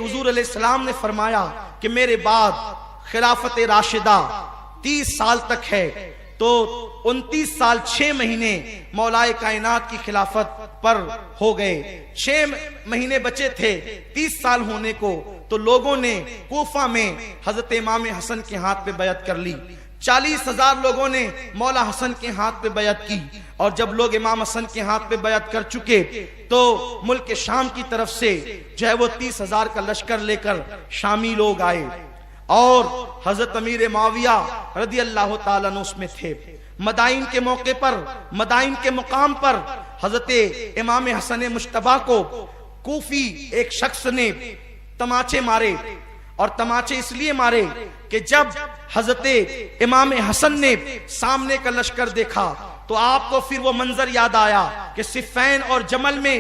हुजूर अलैहिस्सलाम ने फरमाया कि मेरे बाद खिलाफत राशिदा 30 साल तक है, तो 29 साल 6 महीने मौलाए कायनात की खिलाफत पर हो गए। 6 महीने बचे थे 30 साल होने को, तो लोगों ने कूफा में हजरत इमाम हसन के हाथ पे बैयत कर ली। 40,000 लोगों ने मौला हसन के हाथ पे बैयत की। और जब लोग इमाम हसन के हाथ पे बैयत कर चुके तो मुल्क शाम की तरफ से जो है वो 30,000 का लश्कर लेकर शामी लोग आए और हजरत अमीर माविया रदी अल्लाह ताला अन्हु उसमें थे। मदाइन के मौके पर, मदाइन के मुकाम पर हजरत इमाम हसन मुश्तबा को कूफी एक शख्स ने तमाचे मारे, और तमाचे इसलिए मारे कि जब हजरत इमाम हसन ने सामने का लश्कर देखा तो आपको फिर वो मंजर याद आया कि सिफ़ैन और जमल में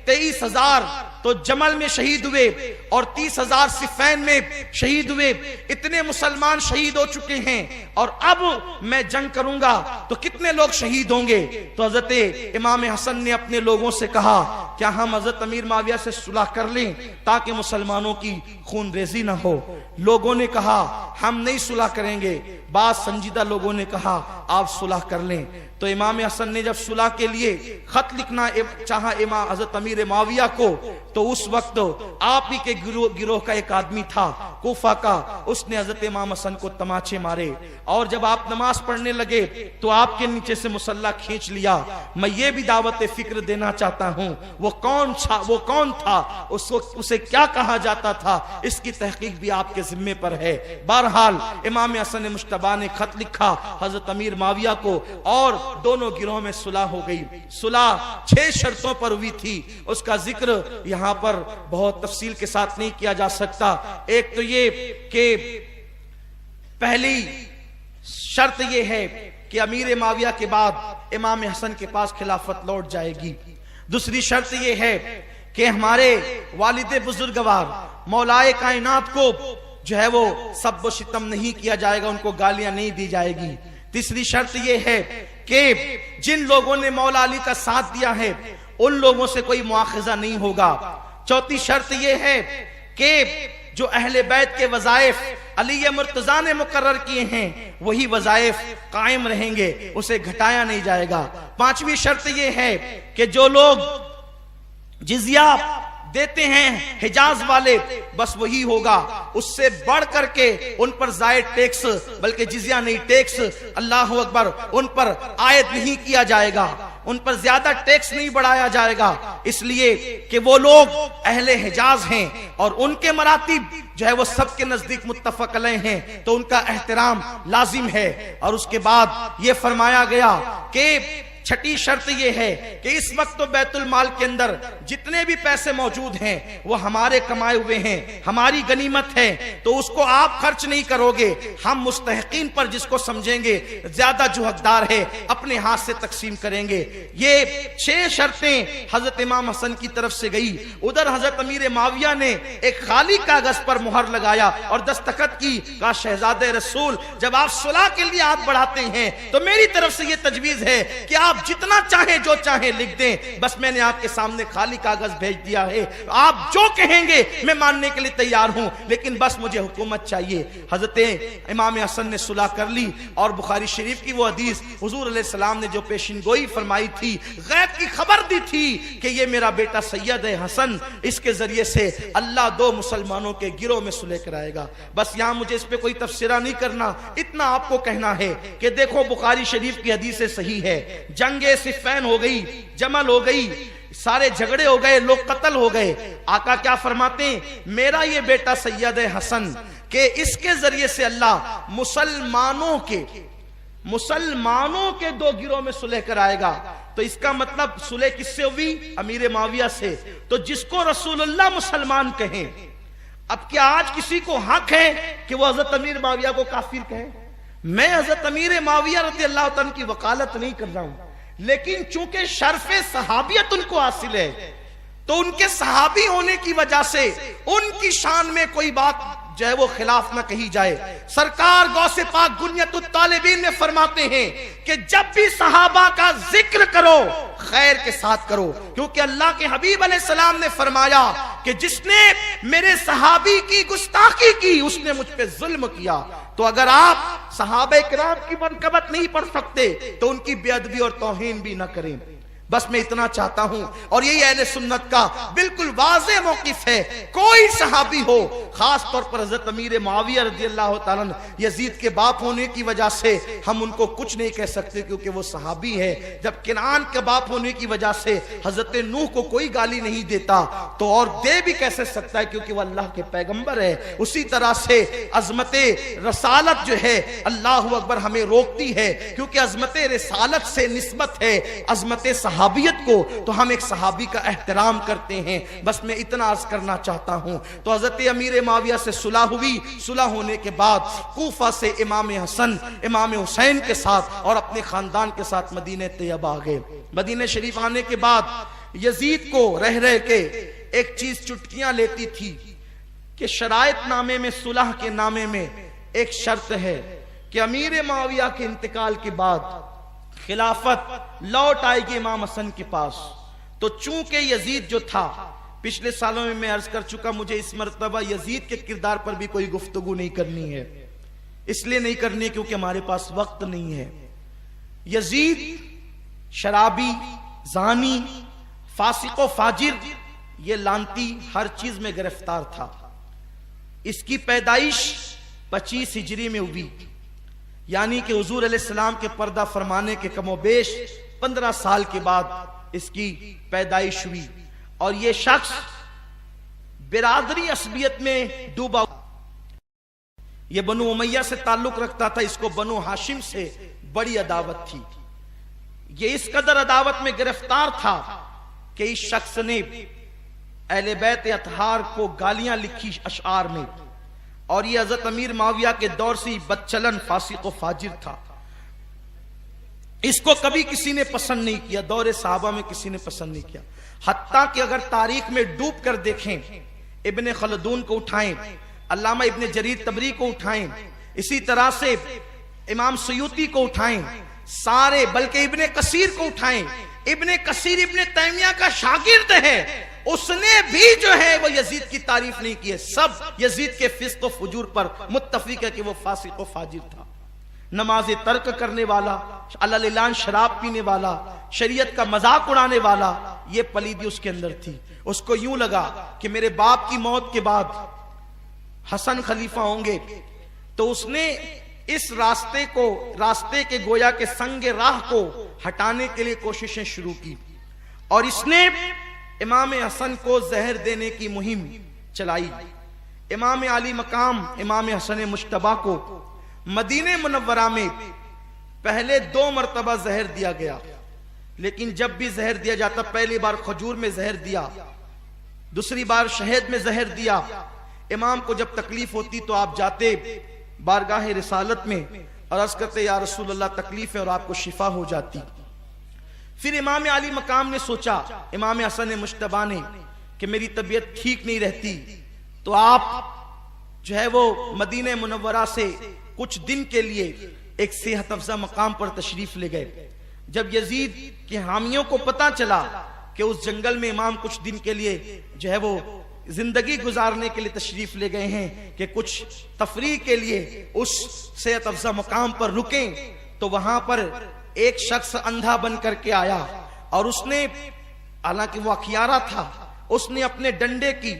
23,000 तो जमल में शहीद हुए और 30,000 सिफ़ैन में शहीद हुए। इतने मुसलमान शहीद हो चुके हैं और अब मैं जंग करूंगा तो कितने लोग शहीद होंगे। तो हजरत इमाम हसन ने अपने लोगों से कहा क्या हम हजरत अमीर माविया से सुलह कर लें ताकि मुसलमानों की खून रेजी ना हो। लोगों ने कहा हम नहीं सुलह करेंगे। बाद संजीदा लोगों ने कहा आप सुलह कर लें। तो इमाम हसन ने जब सुलह के लिए खत लिखना चाहा इमाम हजरत अमीर माविया को, तो उस वक्त आप ही के गिरोह का एक आदमी था कूफा का, उसने हजरत इमाम हसन को तमाचे मारे। और जब आप नमाज पढ़ने लगे तो आपके नीचे से मुसल्ला खींच लिया। मैं ये भी दावत फिक्र देना चाहता हूँ वो कौन था, उसे क्या कहा जाता था, इसकी तहकीक भी आपके जिम्मे पर है। बहरहाल इमाम हसन मुश्तबा ने खत लिखा हजरत अमीर माविया को और दोनों गिरोह में सुलह हो गई। सुलह 6 शर्तों पर हुई थी, उसका जिक्र यहां पर बहुत तफसील के साथ नहीं किया जा सकता। एक तो ये कि पहली शर्त ये है कि अमीर माविया के बाद इमाम हसन के पास खिलाफत लौट जाएगी। दूसरी शर्त ये है कि हमारे वालिद बुजुर्गवार मौलाए कायनात को जो है वो सब व सितम नहीं किया जाएगा, उनको गालियां नहीं दी जाएगी। तीसरी शर्त ये है कि जिन लोगों ने मौला अली का साथ दिया है उन लोगों से कोई मुआखजा नहीं होगा। चौथी शर्त यह है कि जो अहले बैत के वज़ाइफ अली मुर्तजा ने मुकर्रर किए हैं वही वज़ाइफ कायम रहेंगे, उसे घटाया नहीं जाएगा। पांचवी शर्त यह है कि जो लोग जिजिया देते हैं हिजाज वाले बस वही होगा, उससे बढ़ करके उन पर जायद टैक्स, बल्कि जिजिया नहीं टैक्स, अल्लाह अकबर, उन पर आयद नहीं किया जाएगा, उन पर ज्यादा टैक्स नहीं बढ़ाया जाएगा, इसलिए कि वो लोग अहले हिजाज हैं और उनके मरातिब जो है वो सबके नजदीक मुत्तफक अलैह हैं, तो उनका एहतराम लाजिम है। और उसके बाद ये फरमाया गया कि छठी शर्त यह है कि इस वक्त तो बैतुल माल के अंदर जितने भी पैसे मौजूद हैं वो हमारे कमाए हुए हैं, हमारी गनीमत है, तो उसको आप खर्च नहीं करोगे, हम मुस्तहिकीन पर जिसको समझेंगे ज्यादा जो हकदार है अपने हाथ से तकसीम करेंगे। ये 6 शर्तें हजरत इमाम हसन की तरफ से गई। उधर हजरत अमीर माविया ने एक खाली कागज पर मुहर लगाया और दस्तखत की, कहा शहजादे रसूल जब आप सुलह के लिए हाथ बढ़ाते हैं तो मेरी तरफ से यह तजवीज है कि आप जितना चाहे जो चाहे लिख दें, बस मैंने आपके सामने खाली कागज भेज दिया है, आप जो कहेंगे मैं मानने के लिए तैयार हूं, लेकिन बस मुझे हुकूमत चाहिए। हजरत इमाम हसन ने सुलह कर ली और बुखारी शरीफ की वो हदीस हुजूर अलैहि सलाम ने जो पेशिनगोई फरमाई थी, गैब की खबर दी थी कि ये मेरा बेटा सैयद है हसन, इसके जरिए से अल्लाह 2 मुसलमानों के गिरोह में सुलह कराएगा। बस यहां मुझे इस पे कोई तफसीरा नहीं करना, इतना आपको कहना है कि देखो बुखारी शरीफ की हदीस सही है, जंगे सिफ़ैन हो गई, जमल हो गई, सारे झगड़े हो गए, लोग कत्ल हो गए। आका क्या फरमाते हैं, मेरा ये बेटा सैयद हसन के इसके जरिए से अल्लाह मुसलमानों के 2 गिरोह में सुलह कराएगा। तो इसका मतलब सुलह किससे हुई? अमीर माविया से। तो जिसको रसूलुल्लाह मुसलमान कहें, अब क्या आज किसी को हक है कि वो हजरत अमीर माविया को काफिर कहे? मैं हजरत अमीर माविया रज़ी अल्लाह तआला की वकालत नहीं कर रहा हूं, लेकिन चूंकि शर्फ़े सहाबियत उनको हासिल है तो उनके सहाबी होने की वजह से उनकी शान में कोई बात जो है वो खिलाफ ना कही जाए। सरकार गौसे पाक गुनियतुत तालिबीन में फरमाते हैं कि जब भी सहाबा का जिक्र करो खैर के साथ करो, क्योंकि अल्लाह के हबीब अलैहिस्सलाम ने फरमाया कि जिसने मेरे सहाबी की गुस्ताखी की उसने मुझ पे जुल्म किया। तो अगर आप सहाबा किराम की मनकबत नहीं पढ़ सकते तो उनकी बेअदबी और तौहीन भी ना करें। बस मैं इतना चाहता हूं, और यही अहले सुन्नत का बिल्कुल वाज़ेह मौक़िफ़ है। कोई सहाबी हो, खास तौर पर हजरत अमीर मुआविया रज़ियल्लाहु ताला अन्हु यजीद के बाप होने की वजह से हम उनको कुछ नहीं कह सकते क्योंकि वो सहाबी है। जब किनान के बाप होने की वजह से हजरत नूह को कोई गाली नहीं देता तो और दे भी कैसे सकता है क्योंकि वह अल्लाह के पैगंबर है। उसी तरह से अजमत रसालत जो है अल्लाहु अकबर हमें रोकती है, क्योंकि अजमत रसालत से निस्बत है अजमत सहाबियत को, तो हम एक सहाबी का एहतराम करते हैं। बस मैं इतना अर्ज करना चाहता हूं। तो हजरत अमीर मुआविया से सुलह हुई। सुलह होने के बाद कूफा से इमाम हसन इमाम हुसैन के साथ और अपने खानदान के साथ मदीने तैयबा आ गए। मदीने शरीफ आने के बाद यजीद को रह रह के एक चीज चुटकियां लेती थी कि शरायत नामे में, सुलह के नामे में एक शर्त है कि अमीर मुआविया के इंतकाल के बाद खिलाफत लौट आएगी इमाम हसन के पास। तो चूंकि यजीद जो था, पिछले सालों में मैं अर्ज कर चुका, मुझे इस मर्तबा यजीद के किरदार पर भी कोई गुफ्तगू नहीं करनी है। इसलिए नहीं करनी है क्योंकि हमारे पास वक्त नहीं है। यजीद शराबी, जानी, फासिको फाजिर, ये लानती हर चीज में गिरफ्तार था। इसकी पैदाइश 25 हिजरी में हुई, यानी कि हुजूर अलैहिस्सलाम के पर्दा फरमाने के कमोबेश 15 साल के बाद इसकी पैदाइश हुई। और ये शख्स बिरादरी असबियत में डूबा, ये बनु उमैया से ताल्लुक रखता था, इसको बनु हाशिम से बड़ी अदावत थी। ये इस कदर अदावत में गिरफ्तार था कि इस शख्स ने अहले बैत अतहार को गालियां लिखी अशआर में, और ये हजरत अमीर मुआविया के दौर से बदचलन फासिक व फाजिर था। इसको कभी किसी ने पसंद नहीं किया, दौरे साहबा में किसी ने पसंद नहीं किया। हत्ता कि अगर तारीख में डूब कर देखें, इब्ने खलदून को उठाएं, अल्लामा इब्ने जरीर तबरी को उठाएं, इसी तरह से इमाम सयूती को उठाएं, सारे, बल्कि इब्ने कसीर को उठाएं। इब्ने कसीर इब्ने तैमिया का शागिर्द है, उसने भी जो है वो यजीद की तारीफ नहीं की है। सब यजीद के फिस्क व फुजूर पर मुत्तफिक है कि वो फासिक व फाजिर था, नमाज तर्क करने वाला, अल्लाह शराब पीने वाला, शरीयत का मजाक उड़ाने वाला, ये पलीदी उसके अंदर थी। उसको यूं लगा कि मेरे बाप की मौत के बाद हसन खलीफा होंगे, तो उसने इस रास्ते के गोया के संगे राह को हटाने के लिए कोशिशें शुरू की, और इसने इमाम हसन को जहर देने की मुहिम चलाई। इमाम आली मकाम इमाम हसन मुश्तबा को मदीने मुनव्वरा में पहले 2 मरतबा जहर दिया गया, लेकिन जब भी जहर दिया जाता, पहली बार खजूर में जहर दिया, दूसरी बार शहद में जहर दिया। इमाम को जब तकलीफ होती तो आप जाते बारगाह रिसालत में और अर्ज करते, या रसूल अल्लाह तकलीफ है, और आपको शिफा हो जाती। फिर इमाम आली मकाम ने सोचा, इमाम हसन मुश्तबा ने, कि मेरी तबीयत ठीक नहीं रहती, तो आप जो है वो मदीने मुनव्वरा से कुछ दिन के लिए एक सेहत अफजा मकाम पर तशरीफ ले गए। जब यजीद के हामियों को पता चला कि उस जंगल में इमाम कुछ दिन के लिए जो है वो जिंदगी गुजारने के लिए तशरीफ ले गए हैं कि कुछ तफरीह के लिए उस सेहत अफजा मकाम पर रुकें, तो वहां पर एक शख्स अंधा बन करके आया, और उसने, हालांकि वो अखियारा था, उसने अपने डंडे की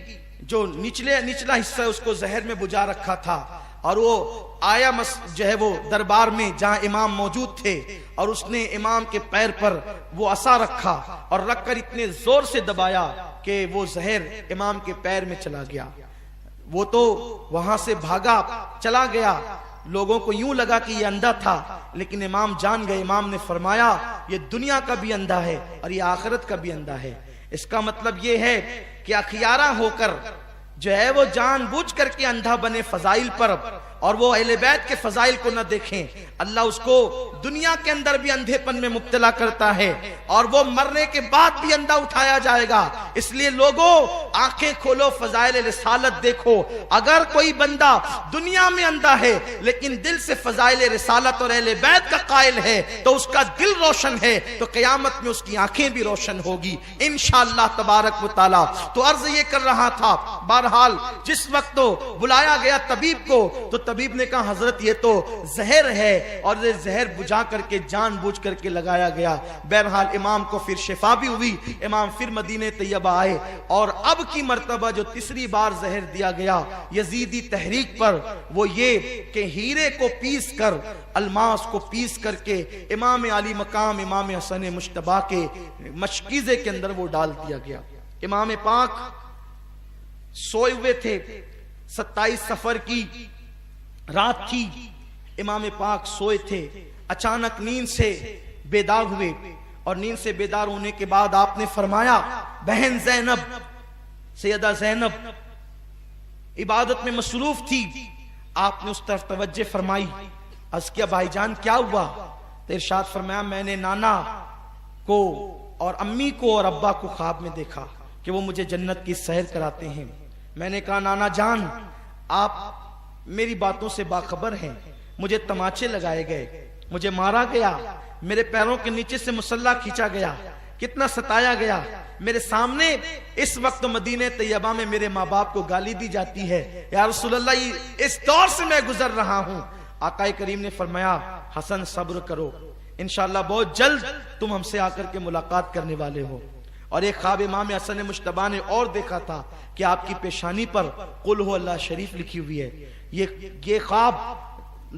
जो निचला हिस्सा है उसको जहर में बुझा रखा था, और वो आया जो है वो दरबार में जहां इमाम मौजूद थे, और उसने इमाम के पैर पर वो असा रखा और रखकर इतने जोर से दबाया कि वो जहर इमाम के पैर में चला गया। वो तो वहां से भागा चला गया। लोगों को यूं लगा कि ये अंधा था, लेकिन इमाम जान गए। इमाम ने फरमाया, ये दुनिया का भी अंधा है और ये आखिरत का भी अंधा है। इसका मतलब ये है कि अखियारा होकर जो है वो जानबूझ करके अंधा बने फजाइल पर, और वो अहले बैत के फजाइल को न देखें, अल्लाह उसको दुनिया के अंदर भी अंधेपन में मुब्तला करता है और वो मरने के बाद भी अंधा उठाया जाएगा। इसलिए लोगों, आंखें खोलो, फजाइल रिसालत देखो। अगर कोई बंदा दुनिया में अंधा है लेकिन दिल से फजाइल रिसालत और अहले बैत का कायल है तो उसका दिल रोशन है, तो क़यामत में उसकी आंखें भी रोशन होगी इंशाअल्लाह तबारक व तआला। तो अर्ज ये कर रहा था, बहरहाल जिस वक्त तो बुलाया गया तबीब को, तो तबीब ने कहा हजरत ये तो जहर है, और ये जहर बुझा करके जानबूझ करके लगाया गया। बहरहाल इमाम को फिर शिफा भी हुई, इमाम फिर मदीने तैयबा आए, और अब की मर्तबा जो तीसरी बार जहर दिया गया यजीदी तहरीक पर, वो ये कि हीरे को पीस कर, अलमास को पीस करके इमाम अली मकाम इमाम हसन मुश्तबा के मशकीज़े के अंदर वो डाल दिया गया। इमाम पाक सोए हुए थे, 27 सफर की रात थी, इमाम पाक सोए थे, अचानक नींद से बेदार हुए, और नींद से बेदार होने के बाद आपने फरमाया, बहन ज़ैनब, सैयदा ज़ैनब इबादत में मसरूफ थी, आपने उस तरफ तवज्जो फरमाई। अर्ज़ किया भाईजान क्या हुआ? तो इरशाद फरमाया, मैंने नाना को और अम्मी को और अब्बा को ख्वाब में देखा कि वो मुझे जन्नत की सैर कराते हैं। मैंने कहा नाना जान, आप मेरी बातों से बाखबर हैं, मुझे तमाचे लगाए गए, मुझे मारा गया, मेरे पैरों के नीचे से मुसल्ला खींचा गया, कितना सताया गया, मेरे सामने इस वक्त मदीने तैयबा में मेरे माँ बाप को गाली दी जाती है, या रसूलल्लाह इस दौर से मैं गुजर रहा हूँ। आकाए करीम ने फरमाया, हसन सब्र करो, इंशाअल्लाह बहुत जल्द तुम हमसे आकर के मुलाकात करने वाले हो। और एक ख्वाब इमाम हसन मुश्तबा ने और देखा था कि आपकी पेशानी पर कुल हो अल्लाह शरीफ लिखी हुई है। ये ख्वाब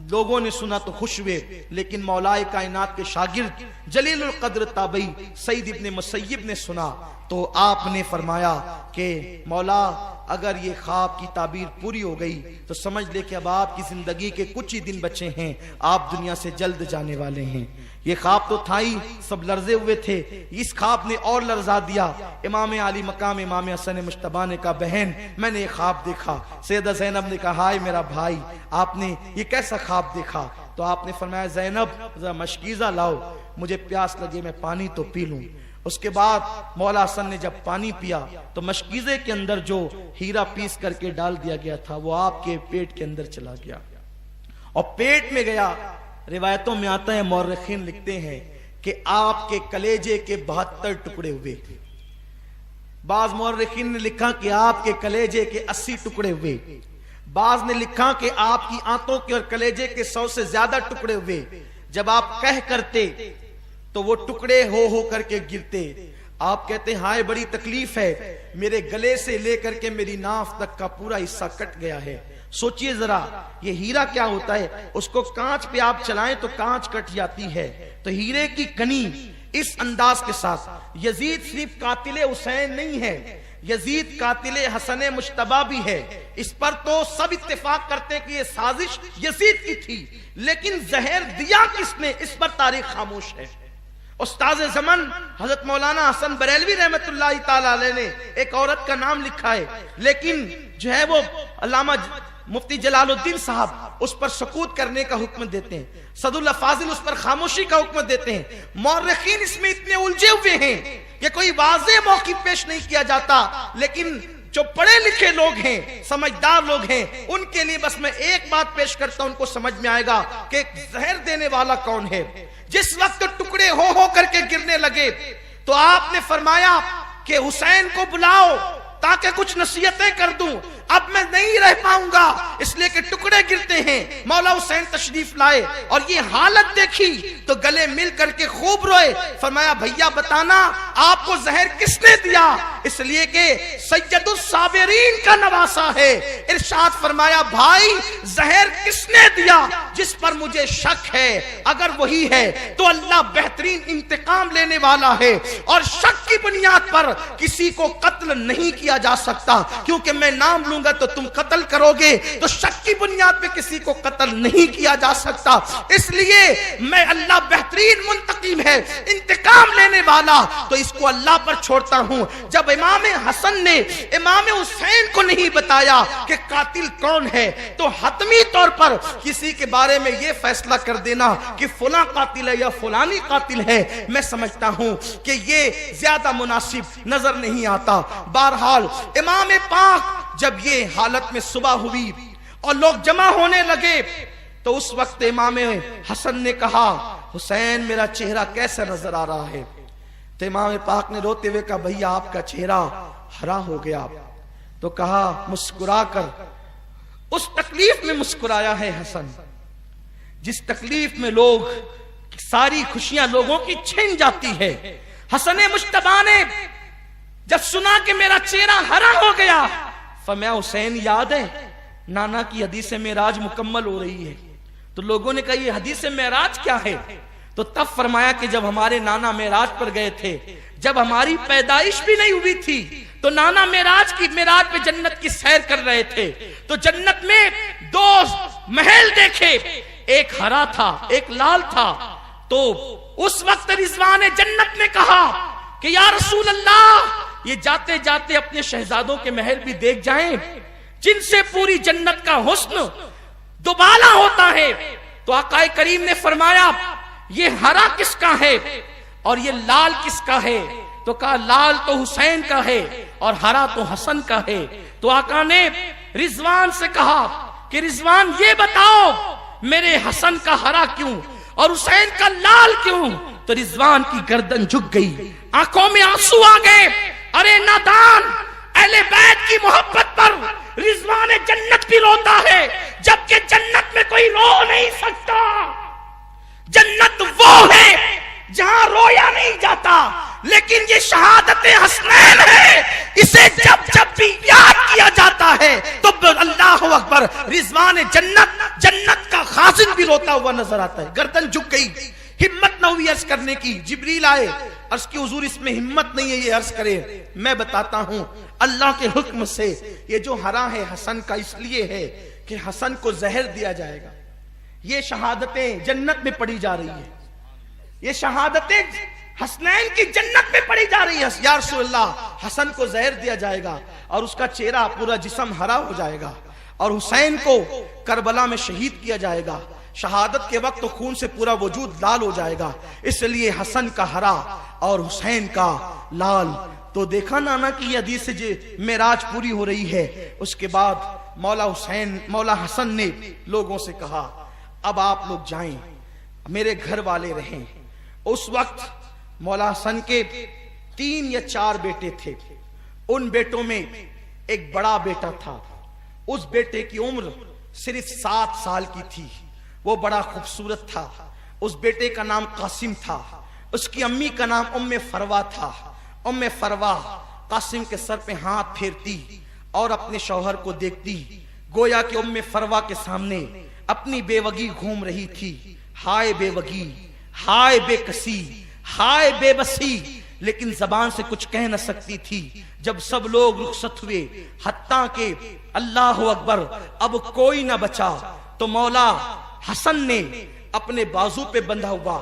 लोगों ने सुना तो खुश हुए, लेकिन मौलाए कायनात के शागिर्द जलीलुल कद्र ताबई सईद इब्ने मुसय्यब ने सुना तो आपने फरमाया कि मौला अगर ये ख्वाब की ताबीर पूरी हो गई तो समझ ले कि अब आपकी जिंदगी के कुछ ही दिन बचे हैं, आप दुनिया से जल्द जाने वाले हैं। ये ख्वाब तो था ही, सब लर्जे हुए थे, इस ख्वाब ने और लर्जा दिया। इमाम अली मकाम इमाम हसन मुश्तबा ने कहा, बहन मैंने ये ख्वाब देखा। सैयदा ज़ैनब ने कहा, हाय मेरा भाई, आपने ये कैसा ख्वाब देखा? तो आपने फरमाया, ज़ैनब जरा मशकीज़ा लाओ, मुझे प्यास लगे, मैं पानी तो पी लूं। उसके बाद मौला हसन ने जब पानी पिया तो मशकीज़े के अंदर जो हीरा पीस करके डाल दिया गया था वो आपके पेट के अंदर चला गया, और पेट में गया। रिवायतों में आता है, मौरखीन लिखते हैं कि आपके कलेजे के 72 टुकड़े हुए। बाज मौरखीन ने लिखा कि आपके कलेजे के 80 टुकड़े हुए, बाज ने लिखा कि आपकी आंतों के और कलेजे के 100 से ज्यादा टुकड़े हुए। जब आप कह करते तो वो टुकड़े हो करके गिरते। आप कहते, हाय बड़ी तकलीफ है, मेरे गले से लेकर के मेरी नाफ तक का पूरा हिस्सा कट गया है। सोचिए जरा, ये हीरा क्या होता है, उसको कांच पे आप चलाएं तो कांच कट जाती है, तो हीरे की कनी इस अंदाज के साथ। यजीद सिर्फ कातिले हुसैन नहीं है, यजीद कातिले हसन मुश्तबा भी है। इस पर तो सब इत्तेफाक करते हैं कि ये साजिश यजीद की थी, लेकिन जहर दिया किसने, इस पर तारीख खामोश है। उस्ताद ज़मान हजरत मौलाना हसन बरेलवी रहमतुल्लाह ताला अलैह ने एक औरत का नाम लिखा है, लेकिन जो है वो अल्लामा मुफ्ती जलालुद्दीन साहब उस पर सकूत करने का हुक्म देते हैं, सदुल्लाह फाजिल उस पर खामोशी का हुक्म देते हैं। मौरखीन इसमें इतने उलझे हुए हैं कि कोई वाज़ेह मौक़िफ़ पेश नहीं किया जाता, लेकिन जो पढ़े लिखे लोग हैं, समझदार लोग हैं, उनके लिए बस मैं एक बात पेश करता हूं, उनको समझ में आएगा कि जहर देने वाला कौन है। जिस वक्त टुकड़े हो करके गिरने लगे तो आपने फरमाया कि हुसैन को बुलाओ ताकि कुछ नसीहतें कर दूं, अब मैं नहीं रह पाऊंगा, इसलिए कि टुकड़े गिरते हैं। मौला हुसैन तशरीफ लाए और ये हालत देखी तो गले मिल करके खूब रोए। फरमाया, भैया बताना आपको जहर किसने दिया? इसलिए कि सैयदुस साबिरीन का नवासा है। इरशाद फरमाया, भाई जहर किसने दिया? जिस पर मुझे शक है, अगर वही है तो अल्लाह बेहतरीन इंतकाम लेने वाला है, और शक की बुनियाद पर किसी को कत्ल नहीं किया जा सकता, क्योंकि मैं नाम लूंगा तो तुम कत्ल करोगे, तो शक की बुनियाद पे किसी को कत्ल नहीं किया जा सकता। इसलिए मैं अल्लाह बेहतरीन मुंतकिम है, इंतकाम लेने वाला, तो इसको अल्लाह पर छोड़ता हूं। जब इमाम हसन ने इमाम हुसैन को नहीं बताया कि कातिल कौन है, तो हतमी तौर पर किसी के बारे में यह फैसला कर देना कि फुला कातिल है या फुलानी कातिल है, मैं समझता हूं कि यह ज्यादा मुनासिब नजर नहीं आता। बहरहाल इमाम पाक जब ये हालत में सुबह हुई और लोग जमा होने लगे, तो उस वक्त इमाम हसन ने कहा, हुसैन मेरा चेहरा कैसा नजर आ रहा है? तो इमाम पाक ने रोते हुए कहा, भैया आपका चेहरा हरा हो गया। तो कहा मुस्कुराकर, उस तकलीफ में मुस्कुराया है हसन जिस तकलीफ में लोग सारी खुशियां लोगों की छिन जाती है। हसन मुश्तबा ने जब सुना कि मेरा चेहरा हरा हो गया, फरमाया हुसैन याद है नाना की हदीस मेराज मुकम्मल हो रही है। तो लोगों ने कहा ये हदीस मेराज क्या है? तो तब फरमाया कि जब हमारे नाना मेराज पर गए थे, जब हमारी पैदाइश भी नहीं हुई थी, तो नाना मेराज पे जन्नत की सैर कर रहे थे, तो जन्नत में दो महल देखे, एक हरा था एक लाल था। तो उस वक्त रिजवान जन्नत ने कहा कि या रसूल अल्लाह, ये जाते जाते अपने शहजादों के महल भी देख जाएं जिनसे पूरी जन्नत का हुस्न दुबाला होता है। तो आकाए करीम ने फरमाया ये हरा किसका है और ये लाल किसका है? तो कहा लाल तो हुसैन का है और हरा तो हसन का है। तो आका ने रिजवान से कहा कि रिजवान ये बताओ मेरे हसन का हरा क्यों और हुसैन का लाल क्यों? तो रिजवान की गर्दन झुक गई, आंखों में आंसू आ गए। अरे नादान, अहले बैत की मोहब्बत पर रिजवान जन्नत भी रोता है, जबकि जन्नत में कोई रो नहीं सकता। जन्नत वो है जहां रोया नहीं जाता, लेकिन ये शहादत हसनैन है, इसे जब जब भी याद किया जाता है तो अल्लाह अकबर, रिजवान जन्नत का खासिन भी रोता हुआ नजर आता है। गर्दन झुक गई, हिम्मत न हुई अर्ज करने की। जिब्रील आए, अर्ज की हुजूर इसमें हिम्मत नहीं है ये अर्ज करे। मैं बताता हूं अल्लाह के हुक्म से ये जो हरा है हसन का इसलिए है कि हसन को जहर दिया जाएगा। ये शहादतें जन्नत में पड़ी जा रही है, ये शहादतें हसनैन की जन्नत में पड़ी जा रही है। या रसूलल्लाह, हसन को जहर दिया जाएगा और उसका चेहरा पूरा जिस्म हरा हो जाएगा और हुसैन को करबला में शहीद किया जाएगा। शहादत के वक्त तो खून से पूरा वजूद लाल हो जाएगा, इसलिए हसन का हरा और हुसैन का लाल। तो देखा नाना की हदीस से जो मेराज पूरी हो रही है। उसके बाद मौला हसन ने लोगों से कहा अब आप लोग जाएं, मेरे घर वाले रहें। उस वक्त मौला हसन के 3 या 4 बेटे थे। उन बेटों में एक बड़ा बेटा था, उस बेटे की उम्र सिर्फ 7 साल की थी। वो बड़ा खूबसूरत था। उस बेटे का नाम कासिम था, उसकी अम्मी का नाम उम्मे फरवा था। उम्मे फरवा कासिम के सर पे हाथ फेरती और अपने शौहर को देखती, गोया कि उम्मे फरवा के सामने अपनी बेवगी घूम रही थी। हाय बेवगी, हाय बेकसी, हाय बेबसी, लेकिन जबान से कुछ कह न सकती थी। जब सब लोग रुखसत हुए, हत्ता के अल्लाह अकबर अब कोई न बचा, तो मौला हसन ने अपने बाजू पे बंधा हुआ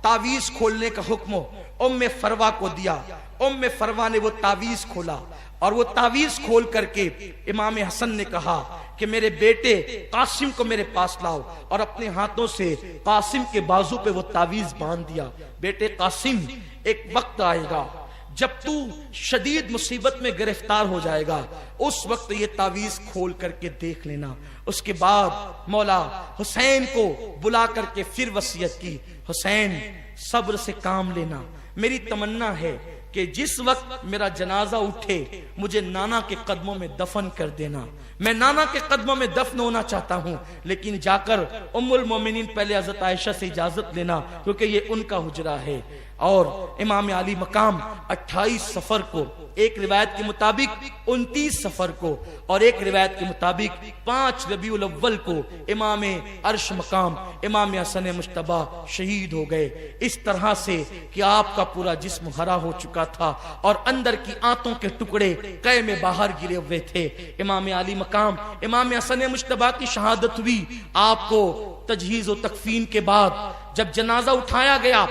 तावीज खोलने का हुक्म उम्मे फरवा को दिया। उम्मे फरवा ने वो तावीज खोला और वो तावीज खोल करके इमाम हसन ने कहा कि मेरे बेटे कासिम को मेरे पास लाओ, और अपने हाथों से कासिम के बाजू पे वो तावीज बांध दिया। बेटे कासिम, एक वक्त आएगा जब तू शदीद मुसीबत में गिरफ्तार हो जाएगा, उस वक्त ये तावीज खोल करके देख लेना। उसके बाद मौला हुसैन को बुला करके फिर वसीयत की, हुसैन सब्र से काम लेना। मेरी तमन्ना है कि जिस वक्त मेरा जनाजा उठे मुझे नाना के कदमों में दफन कर देना। मैं नाना के कदमों में दफन होना चाहता हूं, लेकिन जाकर उम्मुल मोमिनीन पहले हजरत आयशा से इजाजत लेना, क्योंकि ये उनका हुजरा है। और इमाम अली मकाम 28 सफर को, एक रिवायत के मुताबिक 29 सफर को और एक रिवायत के मुताबिक 5 रबीउल अव्वल को इमाम अर्श मकाम इमाम हसन मुश्तबा शहीद हो गए। इस तरह से कि आपका पूरा जिस्म हरा हो चुका था और अंदर की आंतों के टुकड़े कै में बाहर गिरे हुए थे। इमाम अली मकाम इमाम हसन मुश्तबा की शहादत हुई। आपको तजहीज और तकफीन के बाद जब जनाजा उठाया गया,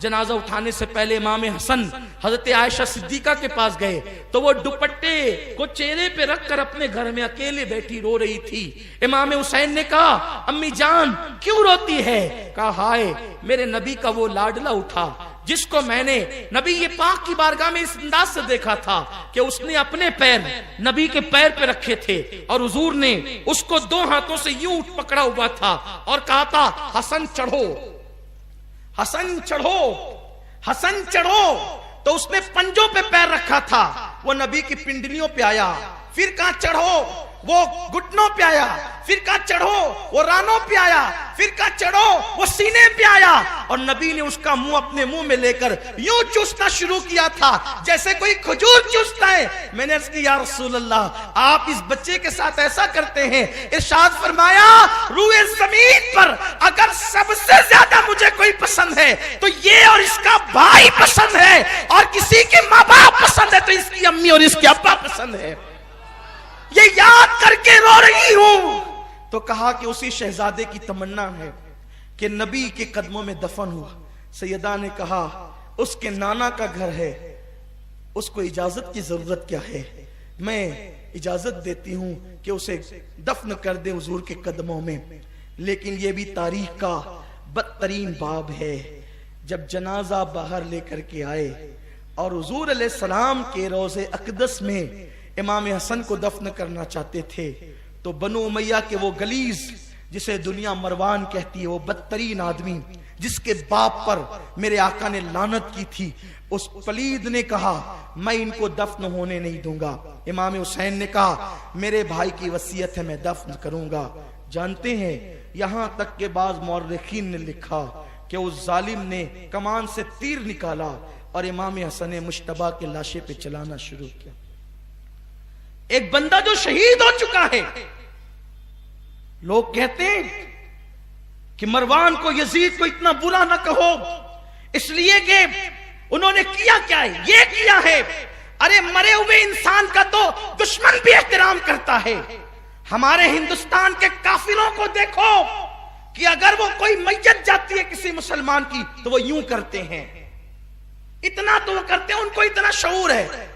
जनाजा उठाने से पहले इमाम हसन हजरत आयशा सिद्दीका के पास गए तो वो दुपट्टे को चेहरे पे रखकर अपने घर में अकेले बैठी रो रही थी। इमाम हुसैन ने कहा, अम्मी जान क्यों रोती है? कहा, हाय मेरे नबी का वो लाडला उठा जिसको मैंने नबी ये पाक की बारगाह में इस अंदाज से देखा था कि उसने अपने पैर नबी के पैर पे रखे थे और हुजूर ने उसको 2 हाथों से यूं पकड़ा हुआ था और कहा था, हसन चढ़ो, हसन चढ़ो, हसन चढ़ो। तो उसने पंजों पे पैर रखा था, वो नबी की पिंडलियों पे आया। फिर कहा चढ़ो, वो घुटनों पे आया। फिर कहा चढ़ो, वो रानों पे आया। फिर कहा चढ़ो, वो सीने पे आया। और नबी ने उसका मुंह अपने मुंह में लेकर यूं चूसना शुरू किया था जैसे कोई खजूर चूसता है। मैंने अर्ज की, या रसूल अल्लाह, आप इस बच्चे के साथ ऐसा करते हैं? इरशाद फरमाया, रूए जमीन पर अगर सबसे ज्यादा मुझे कोई पसंद है तो ये और इसका भाई पसंद है, और किसी के माँ बाप पसंद है तो इसकी अम्मी और इसके अब्बा पसंद है। ये याद करके रो रही हूं। तो कहा कि उसी शहजादे की तमन्ना है कि नबी के कदमों में दफन हुआ। सैयदा ने कहा, उसके नाना का घर है, उसको इजाजत की जरूरत क्या है? मैं इजाजत देती हूं कि उसे दफन कर दे हुजूर के कदमों में। लेकिन यह भी तारीख का बदतरीन बाब है। जब जनाजा बाहर लेकर के आए और हुजूर अलैहिस्सलाम के रोज़े अक़दस में इमाम हसन को दफन करना चाहते थे तो बनु उमैया के वो गलीज, जिसे दुनिया मरवान कहती है, वो बदतरीन आदमी जिसके बाप पर मेरे आका ने लानत की थी, उस पलीद ने कहा, मैं इनको दफन होने नहीं दूंगा। इमाम हुसैन ने कहा, मेरे भाई की वसीयत है, मैं दफन करूंगा। जानते हैं, यहां तक के बाद मौर्रिखीन ने लिखा कि उस जालिम ने कमान से तीर निकाला और इमाम हसन मुश्तबा के लाशे पे चलाना शुरू किया। एक बंदा जो शहीद हो चुका है। लोग कहते हैं कि मरवान को, यजीद को इतना बुरा ना कहो, इसलिए कि उन्होंने किया क्या है? ये किया है। अरे मरे हुए इंसान का तो दुश्मन भी एहतराम करता है। हमारे हिंदुस्तान के काफिरों को देखो कि अगर वो कोई मैयत जाती है किसी मुसलमान की तो वो यूं करते हैं। इतना तो वो करते हैं, उनको इतना शऊर है।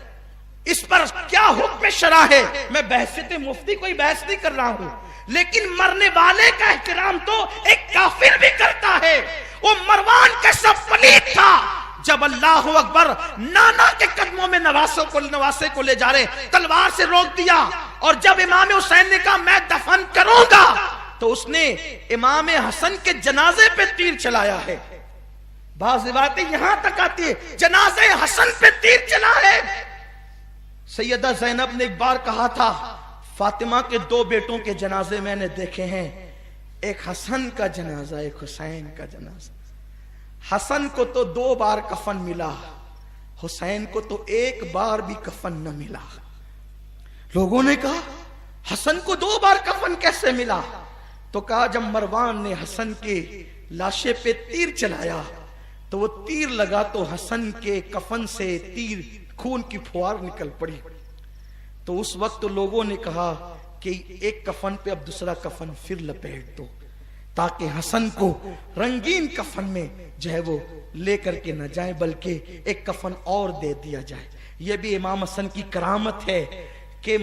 इस पर क्या हुक्म शरा है? मैं बहसियत मुफ्ती कोई बहस नहीं कर रहा हूं, लेकिन मरने वाले का एहतराम तो एक काफिर भी करता है। वो मरवान कैसा पलीद था, जब अल्लाह अकबर नाना के कदमों में नवासे को ले जा रहे, तलवार से रोक दिया। और जब इमाम हुसैन ने कहा मैं दफन करूंगा तो उसने इमाम हसन के जनाजे पे तीर चलाया है। बाज़ बातें यहां तक आती है, जनाजे हसन पे तीर चला है। सैयदा ज़ैनब ने एक बार कहा था, फातिमा के 2 बेटों के जनाजे मैंने देखे हैं, एक हसन का जनाजा, एक हुसैन का जनाजा। हसन को तो 2 बार कफन मिला, हुसैन को तो 1 बार भी कफन न मिला। लोगों ने कहा, हसन को 2 बार कफन कैसे मिला? तो कहा, जब मरवान ने हसन के लाशे पे तीर चलाया तो वो तीर लगा तो हसन के कफन से तीर खून की फुहार निकल पड़ी। तो उस वक्त तो लोगों ने कहा कि एक कफन पे अब दूसरा कफन फिर लपेट दो, ताकि हसन को रंगीन कफन में जो है वो लेकर के न जाए, बल्कि एक कफन और दे दिया जाए। यह भी इमाम हसन की करामत है कि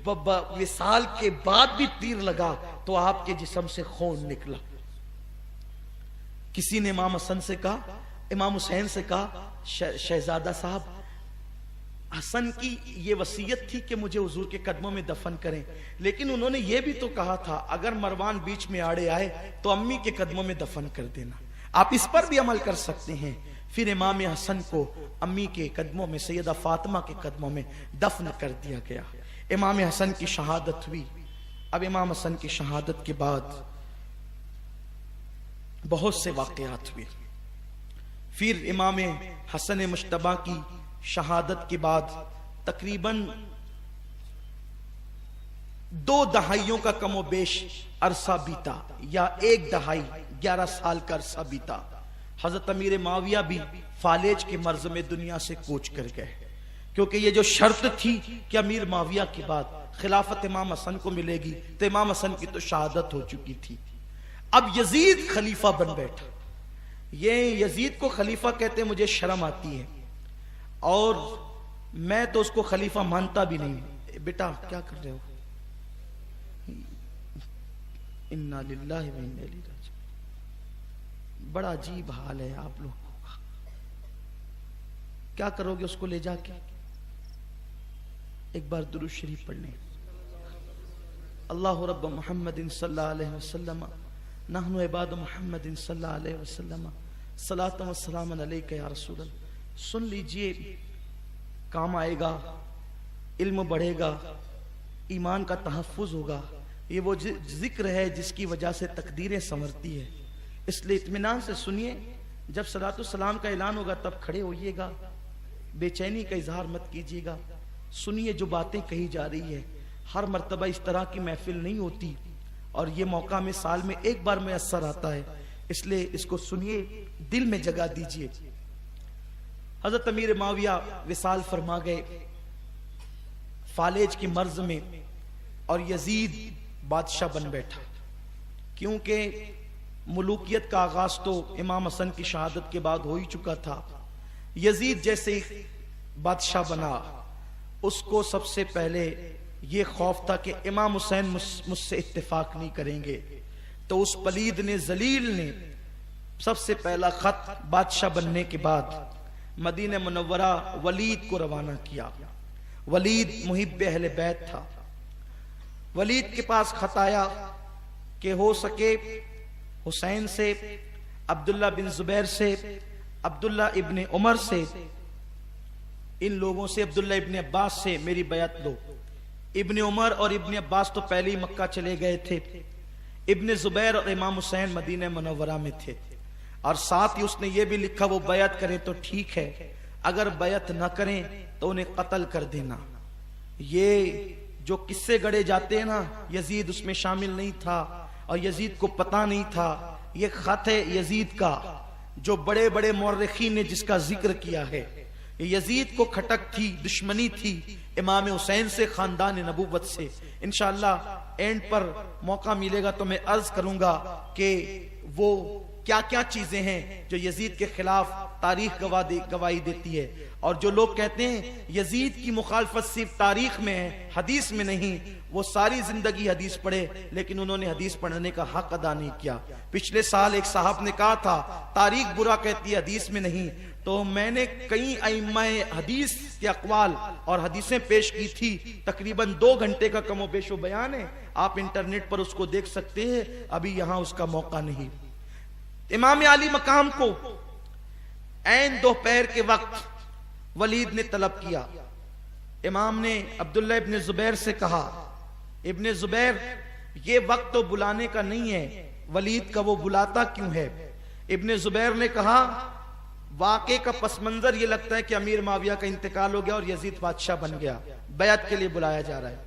विसाल के बाद भी तीर लगा तो आपके जिस्म से खून निकला। किसी ने इमाम हसन से कहा, इमाम हुसैन से कहा, शहजादा साहब, हसन की ये वसीयत थी कि मुझे हुजूर के कदमों में दफन करें, लेकिन उन्होंने ये भी तो कहा था अगर मरवान बीच में आड़े आए तो अम्मी के कदमों में दफन कर देना। आप इस पर भी अमल कर सकते हैं। फिर इमाम हसन को अम्मी के कदमों में, सैयदा फातिमा के कदमों में दफन कर दिया गया। इमाम हसन की शहादत हुई। अब इमाम हसन की शहादत के बाद बहुत से वाकयात हुए। फिर इमाम हसन मुश्तबा की शहादत के बाद तकरीबन 2 दहाइयों का कमोबेश अरसा बीता, या 1 दहाई 11 साल का अरसा बीता। हजरत अमीर माविया भी फालेज के मर्ज में दुनिया से कूच कर गए, क्योंकि ये जो शर्त थी कि अमीर माविया के बाद खिलाफत इमाम हसन को मिलेगी, तो इमाम हसन की तो शहादत हो चुकी थी। अब यजीद खलीफा बन बैठा। ये यजीद को खलीफा कहते मुझे शर्म आती है, और मैं तो उसको खलीफा मानता भी नहीं। बेटा क्या कर रहे हो? इन्ना लिल्लाहि व इन्ना इलैहि राजिऊन। बड़ा अजीब हाल है आप लोगों का। क्या करोगे उसको ले जाके? एक बार दुरूद शरीफ पढ़ लें। अल्लाह रब्ब मुहम्मदिन सल्लल्लाहु अलैहि वसल्लम नहनु इबाद मुहम्मदिन सल्लल्लाहु अलैहि वसल्लम सलातु व सलामन अलैका या रसूल अल्लाह। सुन लीजिए, काम आएगा, इल्म बढ़ेगा, ईमान का तहफ्फुज होगा। ये वो जिक्र है जिसकी वजह से तकदीरें संवरती है, इसलिए इत्मीनान से सुनिए। जब सलातु सलाम का ऐलान होगा तब खड़े होइएगा, बेचैनी का इजहार मत कीजिएगा। सुनिए जो बातें कही जा रही है। हर मर्तबा इस तरह की महफिल नहीं होती, और ये मौका में साल में एक बार मैसर आता है, इसलिए इसको सुनिए, दिल में जगह दीजिए। हजरत अमीर माविया विसाल फरमा गए फालेज की मर्ज में, और यजीद बादशाह बन बैठा। क्योंकि मुलूकियत का आगाज तो इमाम हसन की शहादत के बाद हो ही चुका था। यजीद जैसे बादशाह बना, उसको सबसे पहले ये खौफ था कि इमाम हुसैन मुझसे इत्तेफाक नहीं करेंगे। तो उस पलीद ने, जलील ने सबसे पहला खत बादशाह बनने के बाद मदीना मुनव्वरा वलीद को रवाना किया। वलीद मुहिब्ब अहले बैत था। वलीद के पास खत आया कि हो सके हुसैन से, अब्दुल्ला बिन जुबैर से, अब्दुल्ला इब्ने उमर से, इन लोगों से, अब्दुल्ला इब्ने अब्बास से मेरी बैत लो। इब्ने उमर और इब्ने अब्बास तो पहले ही मक्का चले गए थे। इब्ने जुबैर और इमाम हुसैन मदीना मुनव्वरा में थे, और साथ ही उसने ये भी लिखा वो बैत करें तो ठीक है, अगर बैत न करें तो उन्हें कत्ल कर देना। ये जो किस्से गढ़े जाते हैं ना, यजीद उसमें शामिल नहीं था और यजीद को पता नहीं था। ये खत है यजीद का, जो बड़े बड़े मुर्रिखीन ने जिसका जिक्र किया है। यजीद को खटक थी, दुश्मनी थी इमाम हुसैन से, खानदान नबूवत से। इंशाअल्लाह एंड पर मौका मिलेगा तो मैं अर्ज करूंगा कि वो क्या क्या चीजें हैं जो यजीद के खिलाफ तारीख गवाही देती है। और जो लोग कहते हैं यजीद की मुखालफत सिर्फ तारीख में है, हदीस में नहीं, वो सारी जिंदगी हदीस पढ़े लेकिन उन्होंने हदीस पढ़ने का हक अदा नहीं किया। पिछले साल एक साहब ने कहा था तारीख बुरा कहती है, हदीस में नहीं। तो मैंने कई अइम्माए हदीस के अक़वाल और हदीसें पेश की थी, तकरीबन 2 घंटे का कमोबेशो बयान है, आप इंटरनेट पर उसको देख सकते हैं, अभी यहां उसका मौका नहीं। इमाम आली मकाम को ऐन दोपहर के वक्त वलीद ने तलब किया। इमाम ने अब्दुल्ला इब्ने जुबैर से कहा, इब्ने जुबैर ये वक्त तो बुलाने का नहीं है, वलीद का वो बुलाता क्यों है? इब्ने जुबैर ने कहा वाक़े का पस मंजर ये लगता है कि अमीर माविया का इंतकाल हो गया और यजीद बादशाह बन गया, बैत के लिए बुलाया जा रहा है।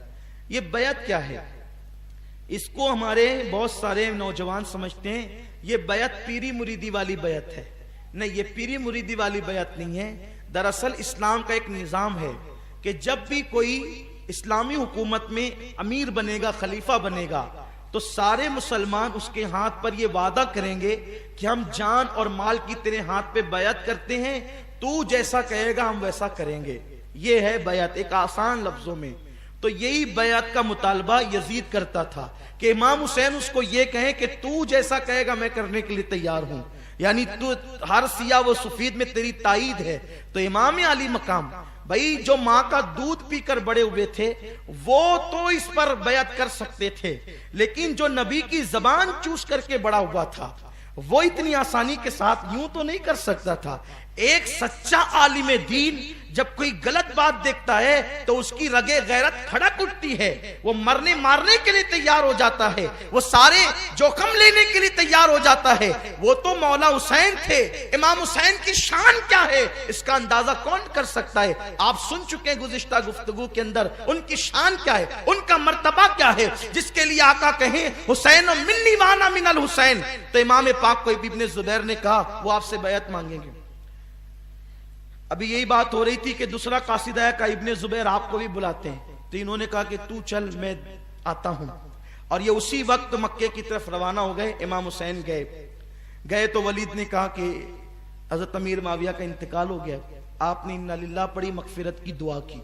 ये बैत क्या है? इसको हमारे बहुत सारे नौजवान समझते हैं ये बैत पीरी मुरीदी वाली बैत है। नहीं, ये पीरी मुरीदी वाली बैत नहीं है। दरअसल इस्लाम का एक निजाम है कि जब भी कोई इस्लामी हुकूमत में अमीर बनेगा, खलीफा बनेगा, तो सारे मुसलमान उसके हाथ पर ये वादा करेंगे कि हम जान और माल की तेरे हाथ पे बैत करते हैं, तू जैसा कहेगा हम वैसा करेंगे। ये है बैत एक आसान लफ्जों में। तो यही बैत का मुतालबा यजीद करता था कि इमाम हुसैन उसको ये कहें कि तू जैसा कहेगा मैं करने के लिए तैयार हूं, यानी तू हर सिया वो सफीद में तेरी ताईद है। तो इमाम आली मकाम भाई जो माँ का दूध पीकर बड़े हुए थे वो तो इस पर बैत कर सकते थे, लेकिन जो नबी की जबान चूस करके बड़ा हुआ था वो इतनी आसानी के साथ यूं तो नहीं कर सकता था। एक सच्चा आलिम दीन जब कोई गलत बात देखता है तो उसकी रगे गैरत फड़क उठती है, वो मरने मारने के लिए तैयार हो जाता है, वो सारे जोखम लेने के लिए तैयार हो जाता है। वो तो मौला हुसैन थे, इमाम हुसैन की शान क्या है इसका अंदाजा कौन कर सकता है। आप सुन चुके हैं गुज़िश्ता गुफ्तगू के अंदर उनकी शान क्या है, उनका मर्तबा क्या है, जिसके लिए आका कहें हुसैन मिन्नी वाना मिनल हुसैन, तो इमाम पाक को इब्ने जुबैर ने कहा वो आपसे बैत मांगेंगे। अभी यही बात हो रही थी कि दूसरा कासिदा है का इब्ने जुबैर आपको भी बुलाते हैं, तो इन्होंने कहा कि तू चल मैं आता हूं, और ये उसी वक्त मक्के की तरफ रवाना हो गए। इमाम हुसैन गए तो वलीद ने कहा कि हजरत अमीर माविया का इंतकाल हो गया, आपने इन्ना लिल्लाह पढ़ी, मगफिरत की दुआ की।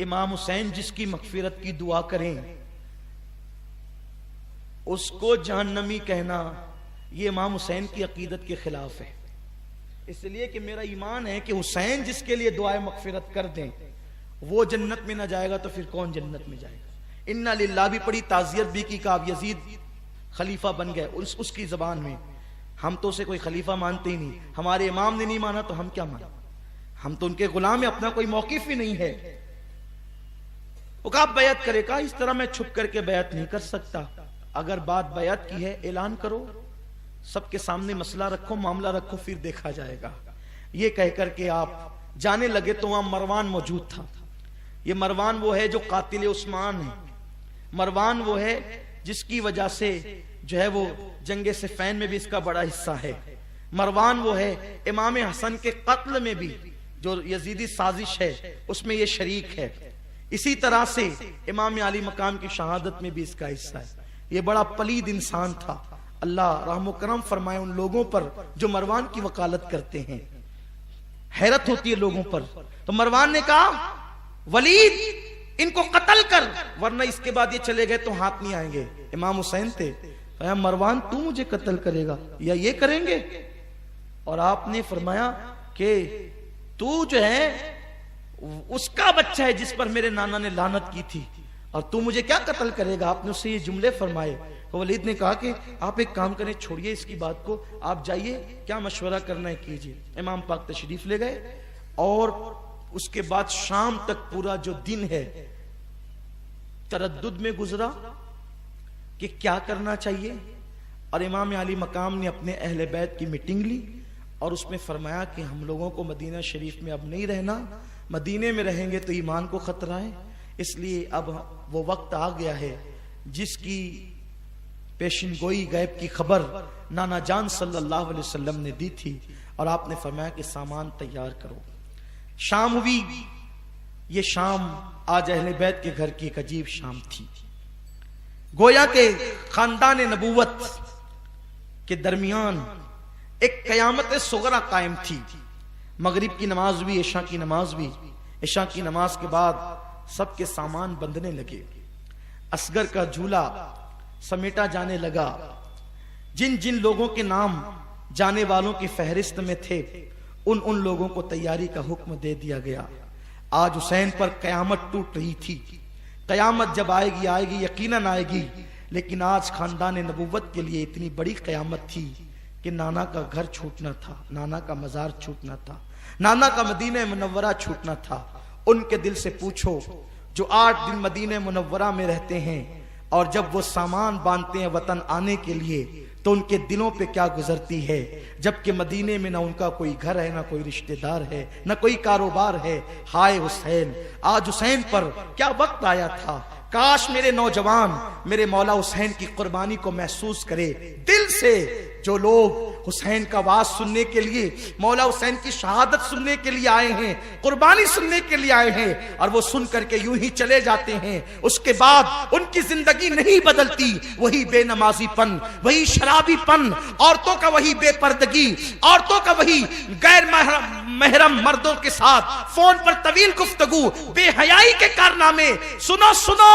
इमाम हुसैन जिसकी मगफिरत की दुआ करें उसको जहन्नमी कहना ये इमाम हुसैन की अकीदत के खिलाफ है। इसलिए कि मेरा ईमान है कि हुसैन जिसके लिए दुआए मगफिरत कर दें वो जन्नत में ना जाएगा तो फिर कौन जन्नत में जाएगा। इन्ना लिल्लाह भी पड़ी, ताज़ियत भी की, आप यजीद खलीफा बन गए उसकी जबान में। हम तो उसे कोई खलीफा मानते ही नहीं, हमारे इमाम ने नहीं माना तो हम क्या माना, हम तो उनके गुलाम है, अपना कोई मौकिफ ही नहीं है। वो कहा बैत करेगा, इस तरह मैं छुप करके बैत नहीं कर सकता, अगर बात बैत की है ऐलान करो, सबके सामने मसला रखो, मामला रखो, फिर देखा जाएगा। ये कहकर के आप जाने लगे तो वहां मरवान मौजूद था। ये मरवान वो है जो कातिल उस्मान है, मरवान वो है जिसकी वजह से जो है वो जंगे सिफ़ैन में भी इसका बड़ा हिस्सा है। मरवान वो है इमाम हसन के कत्ल में भी जो यजीदी साजिश है उसमें ये शरीक है। इसी तरह से इमाम अली मकाम की शहादत में भी इसका हिस्सा है। ये बड़ा पलीद इंसान था, अल्लाह रहम करम फरमाए उन लोगों पर जो मरवान की वकालत करते हैं। हैरत होती है लोगों पर। तो मरवान ने कहा वलीद इनको कत्ल कर, वरना इसके बाद ये चले गए तो हाथ नहीं आएंगे। इमाम हुसैन थे, कहा मरवान तू मुझे कत्ल करेगा या ये करेंगे? और आपने फरमाया कि तू जो है उसका बच्चा है जिस पर मेरे नाना ने लानत की थी और तू मुझे क्या कत्ल करेगा। आपने उससे ये जुमले फरमाए। तो वलीद ने कहा कि आप एक काम करें, छोड़िए इसकी बात को, आप जाइए, क्या मशवरा करना है कीजिए। इमाम पाक तशरीफ ले गए और उसके बाद शाम तक पूरा जो दिन है तरद्दुद में गुजरा कि क्या करना चाहिए। और इमाम अली मकाम ने अपने अहले बैत की मीटिंग ली और उसमें फरमाया कि हम लोगों को मदीना शरीफ में अब नहीं रहना, मदीने में रहेंगे तो ईमान को खतरा है, इसलिए अब वो वक्त आ गया है जिसकी पेशिन गोई गैब की खबर नाना जान सल्लल्लाहु अलैहि वसल्लम ने दी थी। और आपने फरमाया कि सामान तैयार करो। शाम हुई। ये शाम आज अहले बैत के घर की एक अजीब शाम थी। गोया के खानदान नबूवत के दरमियान एक कयामत सुगरा कायम थी। मगरिब की नमाज हुई, ईशा की नमाज हुई। ईशा की नमाज के बाद सबके सामान बंधने लगे, असगर का झूला समेटा जाने लगा। जिन जिन लोगों के नाम जाने वालों की फहरिस्त में थे उन उन लोगों को तैयारी का हुक्म दे दिया गया। आज हुसैन पर कयामत टूट रही थी। कयामत जब आएगी आएगी यकीनन आएगी, लेकिन आज खानदान नबूवत के लिए इतनी बड़ी कयामत थी कि नाना का घर छूटना था, नाना का मजार छूटना था, नाना का मदीना मुनव्वरा छूटना था। उनके दिल से पूछो जो 8 दिन मदीना मुनव्वरा में रहते हैं और जब वो सामान बांधते हैं वतन आने के लिए तो उनके दिलों पे क्या गुजरती है, जबकि मदीने में ना उनका कोई घर है, ना कोई रिश्तेदार है, ना कोई कारोबार है। हाय हुसैन, आज हुसैन पर क्या वक्त आया था। काश मेरे नौजवान मेरे मौला हुसैन की कुर्बानी को महसूस करे दिल से। जो लोग हुसैन का आवाज सुनने के लिए, मौला हुसैन की शहादत सुनने के लिए आए हैं, कुर्बानी सुनने के लिए आए हैं और वो सुन करके यूं ही चले जाते हैं, उसके बाद उनकी जिंदगी नहीं बदलती। वही बेनमाजीपन, वही शराबीपन, औरतों का वही बेपर्दगी, औरतों का वही गैर महरम मर्दों के साथ फोन पर तवील गुफ्तगू, बेहयाई के कारनामे। सुनो सुनो,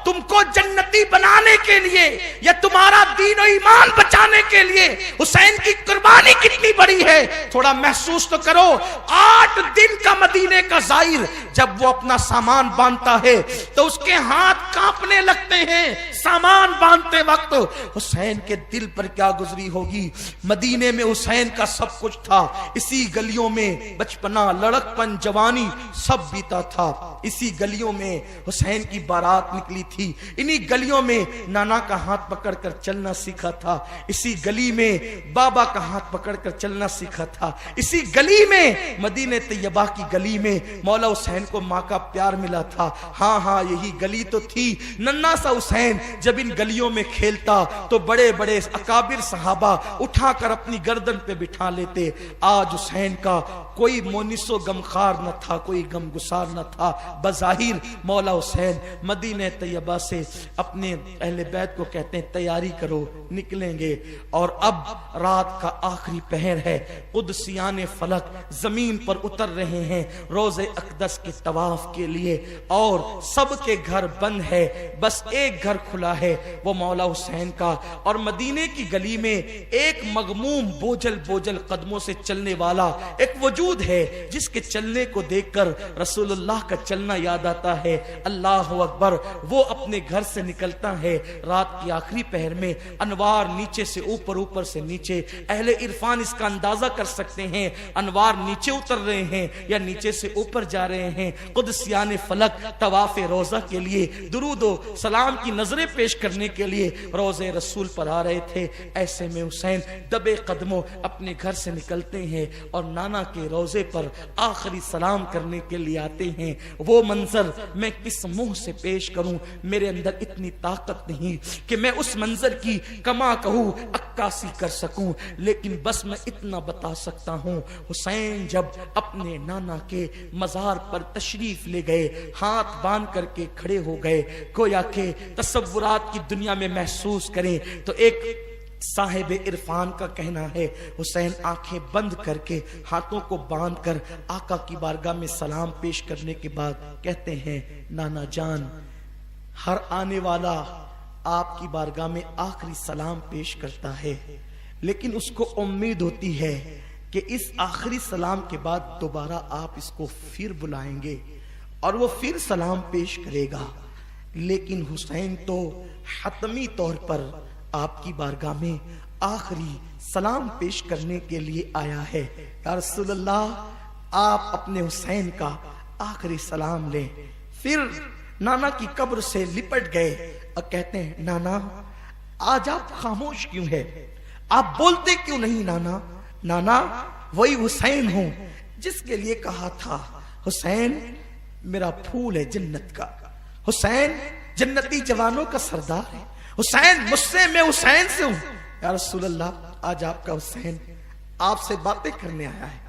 तुमको जन्नती बनाने के लिए या तुम्हारा दीन और ईमान बचाने के लिए हुसैन की कुर्बानी कितनी बड़ी है, थोड़ा महसूस तो करो। 8 दिन का मदीने का जाहिर जब वो अपना सामान बांधता है तो उसके हाथ कांपने लगते हैं, सामान बांधते वक्त हुसैन के दिल पर क्या गुजरी होगी। मदीने में हुसैन का सब कुछ था, इसी गलियों में बचपना, लड़कपन, जवानी सब बीता था। इसी गलियों में हुसैन की बारात निकली थी, इन्हीं गलियों में नाना का हाथ पकड़कर चलना सीखा था, इसी गली में बाबा का हाथ पकड़कर चलना सीखा था, इसी गली में मदीने तैयबा की गली में मौला हुसैन को माँ का प्यार मिला था। हाँ हाँ, यही गली तो थी। नन्ना सा हुसैन जब इन गलियों में खेलता तो बड़े बड़े अकाबिर सहाबा उठाकर अपनी गर्दन पे बिठा लेते। आज हुसैन का कोई मोनिसो गमखार न था, कोई गमगुसार न था। बज़ाहिर मौला हुसैन मदीने तैयबा से अपने अहले बैत को कहते हैं तैयारी करो, निकलेंगे। और अब रात का आखिरी पहर है, कुदसियाने फलक जमीन पर उतर रहे हैं रोज़े अक़दस के तवाफ के लिए, और सबके घर बंद है, बस एक घर खुला है, वो मौला हुसैन का। और मदीने की गली में एक मगमूम बोझल बोझल कदमों से चलने वाला एक वजूद है, जिसके चलने को देखकर रसूलुल्लाह का चलना याद आता है। अल्लाह अकबर। वो अपने घर से निकलता है रात की आखिरी पहर में, अनवार नीचे से ऊपर, ऊपर से नीचे। अहले इरफान इसका अंदाजा कर सकते हैं, अनवार नीचे उतर रहे हैं या नीचे से ऊपर जा रहे हैं। कुदसियाने फलक तवाफ़े रोजा के लिए दुरूदो सलाम की नजरें पेश करने के लिए रोजे रसूल पर आ रहे थे। ऐसे में हुसैन दबे कदमों अपने घर से निकलते हैं और नाना के रोजे पर आखिरी सलाम करने के लिए आते हैं। वो मंजर मैं किस मुंह से पेश करूं, मेरे अंदर इतनी ताकत नहीं कि मैं उस मंजर की कमा कहूं, अक्कासी कर सकूं, लेकिन बस मैं इतना बता सकता हूं। हुसैन जब अपने नाना के मजार पर तशरीफ ले गए, हाथ बांध करके खड़े हो गए, गोया के तसव्वुरात की दुनिया में महसूस करें तो एक साहिब इरफान का कहना है, हुसैन आंखें बंद करके हाथों को बांधकर आका की बारगाह में सलाम पेश करने के बाद कहते हैं, नाना जान, हर आने वाला आपकी बारगाह में आखिरी सलाम पेश करता है, लेकिन उसको उम्मीद होती है कि इस आखिरी सलाम के बाद दोबारा आप इसको फिर बुलाएंगे और वो फिर सलाम पेश करेगा। लेकिन हुसैन तो हतमी तौर पर आपकी बारगाह में आखिरी सलाम पेश करने के लिए आया है। या रसूलल्लाह, आप अपने हुसैन का आखिरी सलाम लें। फिर नाना की कब्र से लिपट गए और कहते हैं, नाना आज आप खामोश क्यों है, आप बोलते क्यों नहीं नाना? नाना, वही हुसैन हूं जिसके लिए कहा था, हुसैन मेरा फूल है जन्नत का, हुसैन जन्नती जवानों का सरदार है, हुसैन मुझसे, मैं हुसैन से हूं। या रसूलल्लाह, आज आपका हुसैन आपसे बातें करने आया है,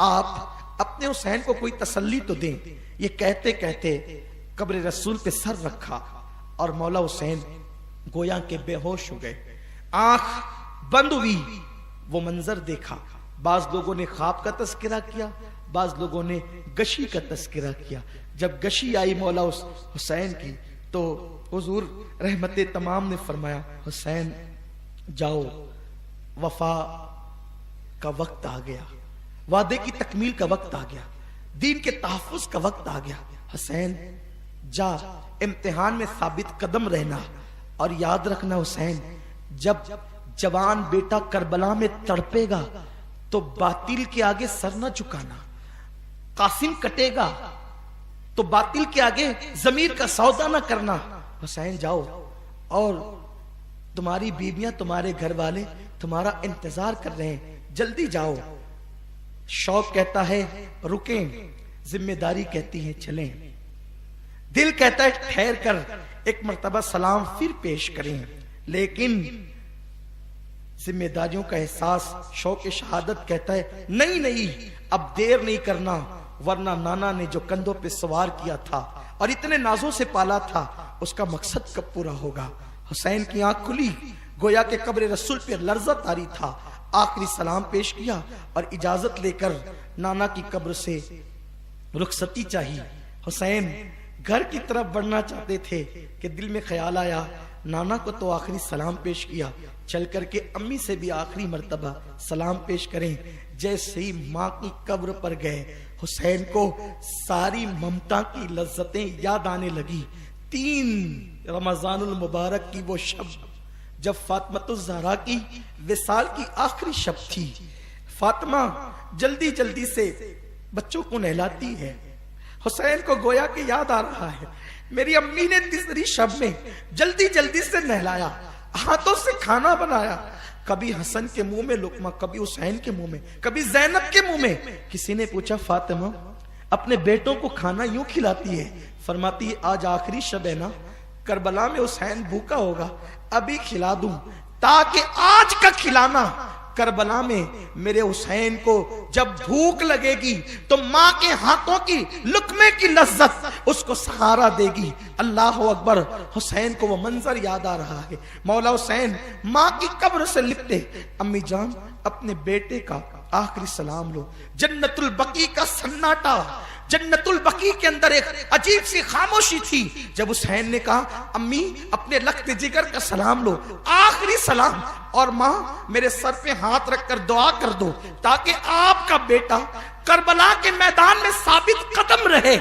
आप अपने हुसैन को कोई तसल्ली तो दें। ये कहते कहते कब्र रसूल पे सर रखा और मौला हुसैन गोया के बेहोश हो गए, आंख बंद हुई। वो मंजर देखा, बाज लोगों ने ख्वाब का तस्करा किया, बाज लोगों ने गशी का तस्करा किया। जब गशी आई मौला हुसैन की तो हुजूर रहमते तमाम ने फरमाया, हुसैन जाओ, वफा का वक्त आ गया, वादे की तकमील का वक्त आ गया, दीन के तहफ़्फ़ुज़ का वक्त आ गया। हुसैन जा, इम्तिहान में साबित कदम रहना, और याद रखना हुसैन, जब जवान बेटा करबला में तड़पेगा तो बातिल के आगे सर न झुकाना, कासिम कटेगा तो बातिल के आगे जमीर का सौदा न करना। हुसैन जाओ, और तुम्हारी बीवियां, तुम्हारे घर वाले तुम्हारा इंतजार कर रहे हैं, जल्दी जाओ। शौक कहता है रुकें, जिम्मेदारी कहती है चलें, दिल कहता है ठहर कर एक मर्तबा सलाम फिर पेश करें, लेकिन जिम्मेदारियों का एहसास शौक शहादत कहता है नहीं नहीं, अब देर नहीं करना, वरना नाना ने जो कंधों पे सवार किया था और इतने नाजों से पाला था, उसका मकसद कब पूरा होगा। हुसैन की आंख खुली, गोया के कब्र रसूल पे लर्जा तारी था, आखिरी सलाम पेश किया और इजाजत लेकर नाना की कब्र से रुखसती चाहिए। हुसैन घर की तरफ बढ़ना चाहते थे कि दिल में ख्याल आया, नाना को तो आखिरी सलाम पेश किया, चल करके अम्मी से भी आखिरी मर्तबा सलाम पेश करें। जैसे ही माँ की कब्र पर गए, हुसैन को सारी ममता की लज्जतें याद आने लगी, 3 रमजानुल मुबारक की वो शब जब फातिमा ज़हरा की विसाल की आखिरी शब थी। फातिमा जल्दी जल्दी से बच्चों को नहलाती है। हुसैन को गोया कि याद आ रहा है, मेरी अम्मी ने तीसरी शब में जल्दी जल्दी से नहलाया, हाथों से खाना बनाया, कभी हसन के मुंह में लुकमा, कभी हुसैन के मुंह में, कभी जैनब के मुंह में। किसी ने पूछा फातिमा अपने बेटों को खाना यूं खिलाती है? फरमाती है आज आखिरी शब है ना, करबला में हुसैन भूखा होगा, अभी खिला दूं, ताकि आज का खिलाना करबला में मेरे हुसैन को जब भूख लगेगी तो माँ के हाथों की लुकमे की लज्जत उसको सहारा देगी। अल्लाह अकबर। हुसैन को वो मंजर याद आ रहा है, मौला हुसैन माँ की कब्र से लिपटे, अम्मी जान अपने बेटे का आखिरी सलाम लो। जन्नतुल बकी का सन्नाटा, जन्नतुल बकी के अंदर एक अजीब सी खामोशी थी। जब हुसैन ने कहा अम्मी अपने लख्त जिगर का सलाम लो, आखिरी सलाम, और माँ मेरे सर पे हाथ रखकर दुआ कर दो ताकि आपका बेटा करबला के मैदान में साबित कदम रहे।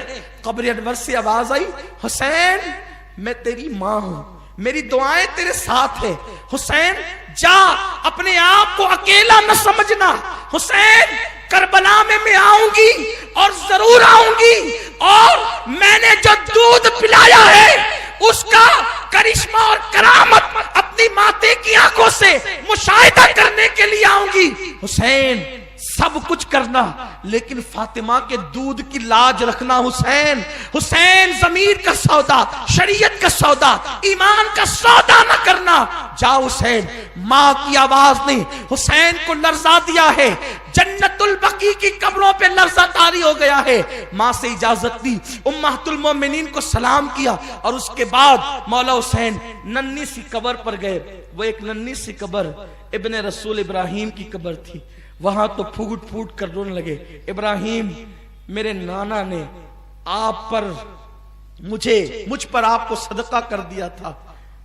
कब्र अनवर से आवाज आई, हुसैन मैं तेरी माँ हूं, मेरी दुआएं तेरे साथ है। हुसैन जा, अपने आप को अकेला न समझना। हुसैन करबला में मैं आऊंगी और जरूर आऊंगी, और मैंने जो दूध पिलाया है उसका करिश्मा और करामत अपनी माते की आंखों से मुशाहिदा करने के लिए आऊंगी। हुसैन सब कुछ करना लेकिन फातिमा के दूध की लाज रखना। हुसैन, हुसैन जमीर का सौदा, शरीयत का सौदा, ईमान का सौदा न करना। जा हुसैन। माँ की आवाज ने हुसैन को लर्जा दिया है, जन्नतुल बकी की कब्रों पे लर्जा तारी हो गया है। माँ से इजाजत दी, उम्महातुल मोमिनीन को सलाम किया, और उसके बाद मौला हुसैन नन्ही सी कब्र पर गए। वो एक नन्ही सी कब्र इब्ने रसूल इब्राहिम की कब्र थी। वहां तो फूट फूट कर रोने लगे, इब्राहिम मेरे नाना ने आप पर मुझ पर आपको सदका कर दिया था,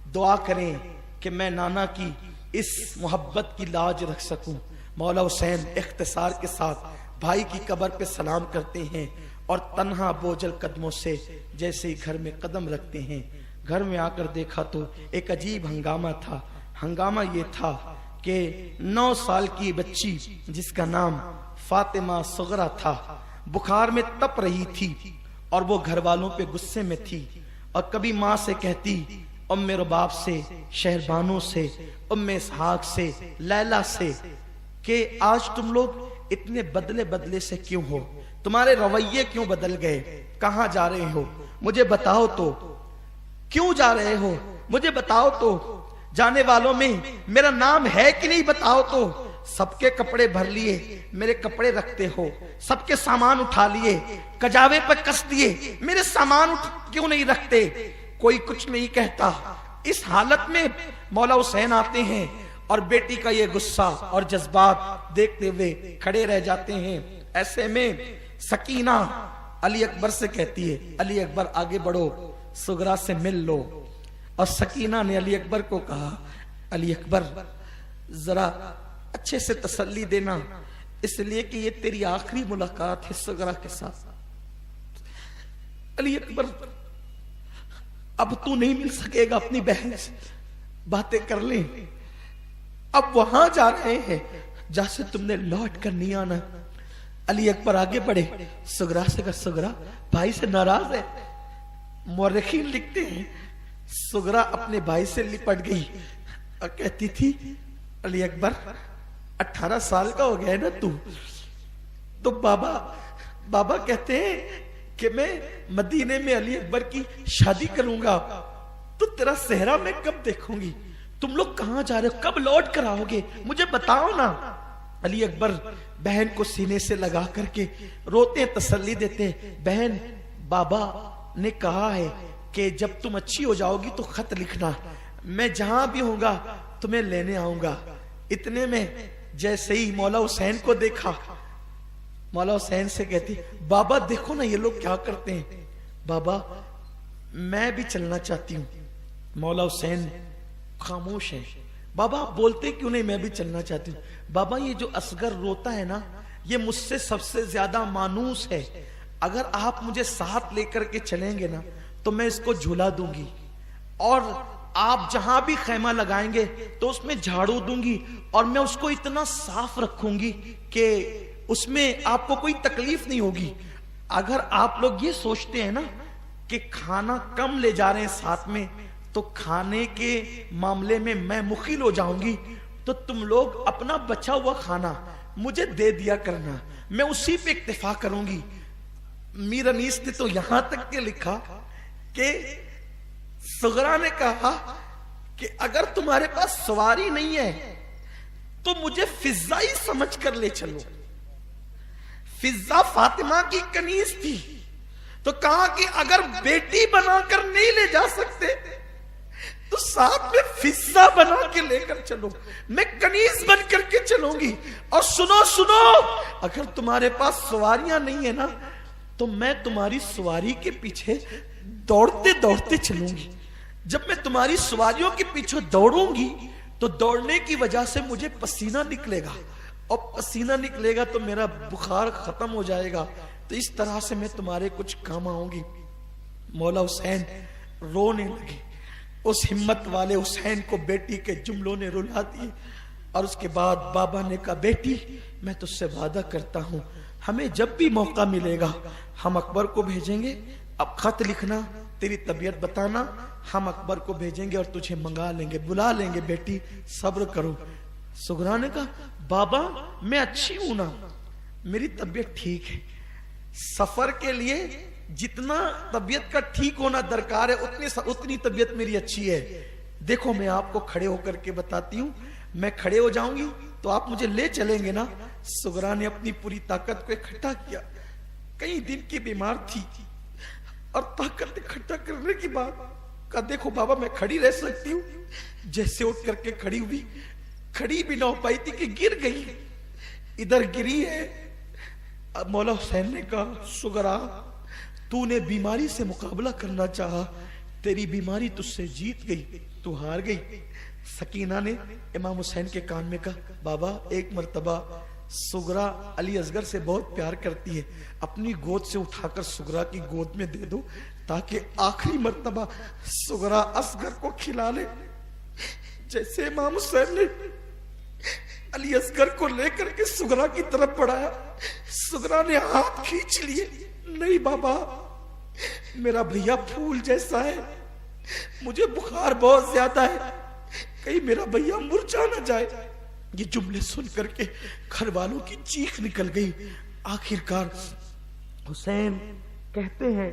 दुआ करें कि मैं नाना की इस मोहब्बत की लाज रख सकूं। मौला हुसैन इख्तिसार के साथ भाई की कब्र पे सलाम करते हैं और तन्हा बोझल कदमों से जैसे ही घर में कदम रखते हैं। घर में आकर देखा तो एक अजीब हंगामा था। हंगामा ये था कि 9 साल की बच्ची जिसका नाम फातिमा सुगरा था, बुखार में तप रही थी और वो घर वालों पे गुस्से में थी, और कभी माँ से कहती, उम्मे रुबाब से, शहरबानों से, उम्मे इसहाक से, लैला से, कि आज तुम लोग इतने बदले बदले से क्यों हो, तुम्हारे रवैये क्यों बदल गए, कहाँ जा रहे हो, मुझे बताओ तो, क्यों जा रहे हो, मुझे बताओ तो, जाने वालों में मेरा नाम है कि नहीं बताओ तो। सबके कपड़े भर लिए, मेरे कपड़े रखते हो, सबके सामान उठा लिए, कजावे पर कस दिए, मेरे सामान क्यों नहीं रखते, कोई कुछ नहीं कहता। इस हालत में मौला हुसैन आते हैं और बेटी का ये गुस्सा और जज्बात देखते हुए खड़े रह जाते हैं। ऐसे में सकीना अली अकबर से कहती है, अली अकबर आगे बढ़ो, सुगरा से मिल लो। और सकीना ने अली अकबर को कहा, अली अकबर जरा अच्छे से तसल्ली देना, इसलिए कि ये तेरी आखिरी मुलाकात है सुगरा के साथ। अली अकबर अब तू नहीं मिल सकेगा अपनी बहन से, बातें कर ले, अब वहां जा रहे हैं जहां से तुमने लौट कर नहीं आना। अली अकबर आगे बढ़े, सुगरा से कहा, सुगरा भाई से नाराज है। मौरखीन लिखते हैं सुगरा अपने भाई से लिपट गई और कहती थी, अली अकबर 18 साल का हो गया है ना तू, तो बाबा कहते हैं कि मैं मदीने में अली अकबर की शादी करूंगा, तो तेरा सेहरा मैं कब देखूंगी, तुम लोग कहां जा रहे हो, कब लौट कर आओगे, मुझे बताओ ना। अली अकबर बहन को सीने से लगा करके रोते, तसल्ली देते, बहन बाबा ने कहा है कि जब तुम अच्छी हो जाओगी तो खत लिखना, मैं जहां भी होऊंगा तुम्हें लेने आऊंगा। इतने में जैसे ही मौला हुसैन को देखा, मौला हुसैन से कहती, बाबा देखो ना ये लोग क्या करते हैं, बाबा मैं भी चलना चाहती हूँ। मौला हुसैन खामोश है। बाबा आप बोलते क्यों नहीं, मैं भी चलना चाहती हूँ। बाबा ये जो असगर रोता है ना, ये मुझसे सबसे ज्यादा मानूस है, अगर आप मुझे साथ लेकर के चलेंगे ना तो मैं इसको झूला दूंगी, और आप जहां भी खैमा लगाएंगे तो उसमें झाड़ू दूंगी, और मैं उसको इतना साफ रखूंगी कि उसमें आपको कोई तकलीफ नहीं होगी। अगर आप लोग ये सोचते हैं ना कि खाना कम ले जा रहे हैं साथ में, तो खाने के मामले में मैं मुखिल हो जाऊंगी, तो तुम लोग अपना बचा हुआ खाना मुझे दे दिया करना, मैं उसी पे इक्तिफा करूंगी। मीर अनीस ने तो यहां तक के लिखा कि सुगरा ने कहा कि अगर तुम्हारे पास सवारी नहीं है तो मुझे फिजा ही समझ कर ले चलो। फिजा फातिमा की कनीज थी, तो कहा कि अगर बेटी बनाकर नहीं ले जा सकते तो साथ में फिजा बना के लेकर चलो, मैं कनीज बन करके चलूंगी। और सुनो सुनो, अगर तुम्हारे पास सवारियां नहीं है ना, तो मैं तुम्हारी सवारी के पीछे दौड़ते दौड़ते चलूंगी। जब मैं तुम्हारी सवारियों के पीछे दौड़ूंगी तो दौड़ने की वजह से मुझे पसीना निकलेगा, और पसीना निकलेगा तो मेरा बुखार खत्म हो जाएगा, तो इस तरह से मैं तुम्हारे कुछ काम आऊंगी। मौला हुसैन रोने लगे। उस हिम्मत वाले हुसैन को बेटी के जुमलों ने रुला दिए। और उसके बाद बाबा ने कहा, बेटी मैं तुझसे वादा करता हूं, हमें जब भी मौका मिलेगा हम अकबर को भेजेंगे, अब खत लिखना, तेरी तबीयत बताना, हम अकबर को भेजेंगे और तुझे मंगा लेंगे, बुला लेंगे, बेटी सब्र करो। सुगरा ने कहा, बाबा मैं अच्छी हूं ना, मेरी तबीयत ठीक है, सफर के लिए जितना तबीयत का ठीक होना दरकार है उतनी तबीयत मेरी अच्छी है। देखो मैं आपको खड़े होकर के बताती हूं, मैं खड़े हो जाऊंगी तो आप मुझे ले चलेंगे ना। सुगरा ने अपनी पूरी ताकत को इकट्ठा किया, कई दिन की बीमार थी, और ताकत इकट्ठा करने के बाद कहा, देखो बाबा मैं खड़ी रह सकती हूँ। जैसे उठ करके खड़ी हुई, खड़ी भी ना हो पाई थी कि गिर गई, इधर गिरी है। अब मौला हुसैन ने कहा, सुगरा तूने बीमारी से मुकाबला करना चाहा, तेरी बीमारी तुझसे जीत गई, तू हार गई। सकीना ने इमाम हुसैन के कान में कहा, बाबा एक मर्तबा सुगरा अली असगर से बहुत प्यार करती है, अपनी गोद से उठाकर सुगरा की गोद में दे दो, ताकि आखिरी मर्तबा सुगरा असगर को खिला ले। जैसे इमाम हुसैन ने अली असगर को लेकर के सुगरा की तरफ बढ़ाया, सुगरा ने हाथ खींच लिए, नहीं बाबा मेरा भैया फूल जैसा है, मुझे बुखार बहुत ज्यादा है, कहीं मेरा भैया मुरझा ना जाए। ये जुमले सुन करके घर वालों की चीख निकल गई। आखिरकार हुसैन कहते हैं,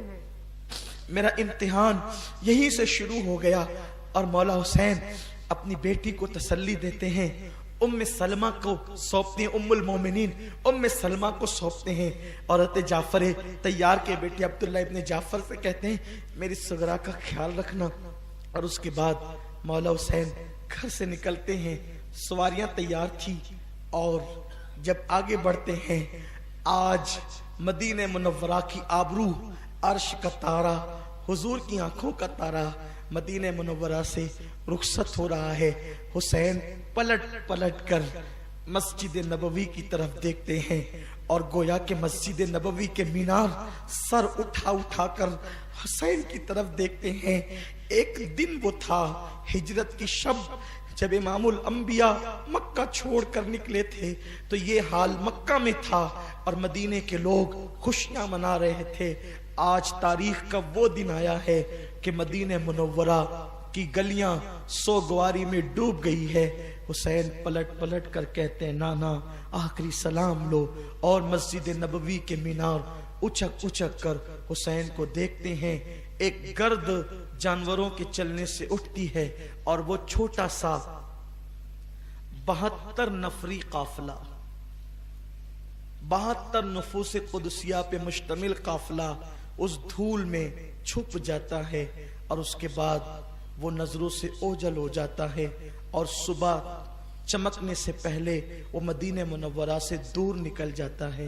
मेरा इम्तिहान यहीं से शुरू हो गया। और मौला हुसैन अपनी बेटी को तसल्ली देते हैं, उम्मे सलमा को सौंपते हैं, उम्मुल मोमिनीन उम्मे सलमा को सौंपते हैं। औरत जाफर तैयार के बेटे अब्दुल्ला इब्ने जाफर से कहते हैं, मेरी सुगरा का ख्याल रखना। और उसके बाद मौला हुसैन घर से निकलते हैं, सवारियां तैयार थी, और जब आगे बढ़ते हैं, आज मदीने मुनव्वरा की आबरू, अर्श का तारा, हुजूर की आंखों का तारा मदीने मुनव्वरा से रुखसत हो रहा है। हुसैन पलट पलट कर मस्जिद नबवी की तरफ देखते हैं, और गोया के मस्जिद नबवी के मीनार सर उठा उठा कर हुसैन की तरफ देखते हैं। एक दिन वो था हिजरत की शब, जब इमामुल अंबिया मक्का छोड़कर निकले थे, तो ये हाल मक्का में था और मदीने के लोग खुशियां मना रहे थे। आज तारीख का वो दिन आया है कि मदीने मुनव्वरा की गलियां सोगवारी में डूब गई है। हुसैन पलट पलट कर कहते हैं, नाना आखिरी सलाम लो, और मस्जिद नबवी के मीनार उचक उचक कर हुसैन को देखते हैं। एक गर्द जानवरों के चलने से उठती है, और वो छोटा सा 72 नफरी काफिला, 72 नफूस कुदसिया पे मुश्तमिल काफिला उस धूल में छुप जाता है, और उसके बाद वो नजरों से ओझल हो जाता है, और सुबह चमकने से पहले वो मदीने मुनव्वरा से दूर निकल जाता है।